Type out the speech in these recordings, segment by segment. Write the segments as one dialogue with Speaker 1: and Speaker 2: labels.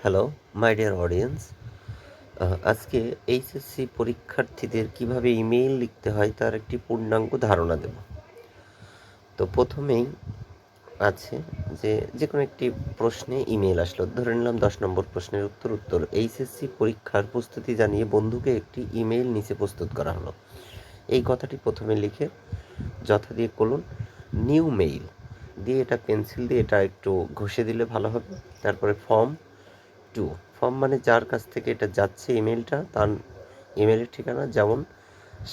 Speaker 1: Hello my dear audience. আজকে HSC পরীক্ষার্থীদের কিভাবে ইমেইল লিখতে হয় তার একটি পূর্ণাঙ্গ ধারণা দেব। তো প্রথমেই আছে যে কোনো একটি প্রশ্নে ইমেইল আসলো, ধরে নিলাম 10 নম্বর প্রশ্নের উত্তর এইচএসসি পরীক্ষার প্রস্তুতি জানিয়ে বন্ধুকে একটি ইমেইল নিচে প্রস্তুত করা হলো। এই কথাটি প্রথমে লিখে যথা দিয়ে কোলন নিউ মেইল দিয়ে এটা পেন্সিল দিয়ে এটা একটু ঘষে দিলে ভালো হবে। তারপরে ফর্ম মানে যার কাছ থেকে এটা যাচ্ছে ইমেলটা তার ইমেলের ঠিকানা, যেমন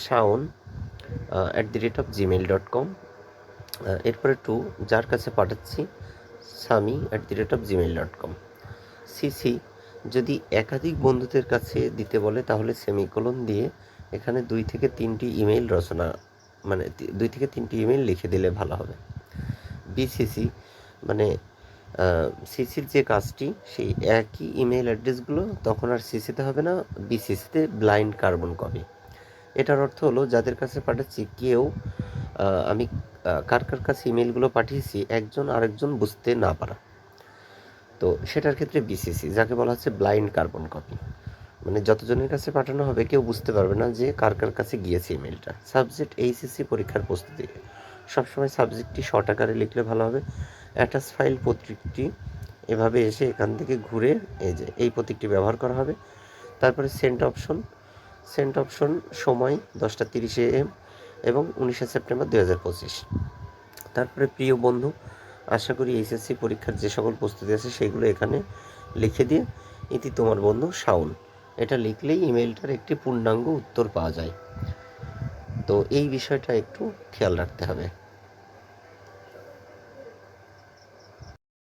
Speaker 1: shaun@gmail.com। এরপরে যার কাছে পাঠাচ্ছি sami@gmail.com। সিসি যদি একাধিক বন্ধুদের কাছে দিতে বলে তাহলে সেমিকোলন দিয়ে এখানে 2 থেকে 3টি ইমেইল রচনা, মানে 2 থেকে 3টি ইমেইল লিখে দিলে ভালো হবে। বিসিসি মানে সিসির যে কাজটি সেই একই ইমেল অ্যাড্রেসগুলো তখন আর সিসিতে হবে না, বিসিসিতে ব্লাইন্ড কার্বন কপি। এটার অর্থ হলো যাদের কাছে পাঠাচ্ছি কেউ আমি কার কাছে ইমেলগুলো পাঠিয়েছি একজন আরেকজন বুঝতে না পারা, তো সেটার ক্ষেত্রে বিসিসি, যাকে বলা হচ্ছে ব্লাইন্ড কার্বন কপি। মানে যতজনের কাছে পাঠানো হবে কেউ বুঝতে পারবে না যে কার কাছে গিয়েছে ইমেলটা। সাবজেক্ট এইচএসসি পরীক্ষার প্রস্তুতি, সবসময় সাবজেক্টটি শর্ট আকারে লিখলে ভালো হবে। অ্যাটাচ ফাইল প্রতীকটি এভাবে এসে এখান থেকে ঘুরে এই প্রতীকটি ব্যবহার করা হবে। তারপরে সেন্ট অপশন সময় 10টা 30 AM এবং 19শে সেপ্টেম্বর 2025। তারপরে প্রিয় বন্ধু, আশা করি এইচএসসি পরীক্ষার যে সকল প্রস্তুতি আছে সেগুলো এখানে লিখে দিয়ে ইতি তোমার বন্ধু শাওন, এটা লিখলেই ইমেলটার একটি পূর্ণাঙ্গ উত্তর পাওয়া যায়। তো এই বিষয়টা একটু খেয়াল রাখতে হবে।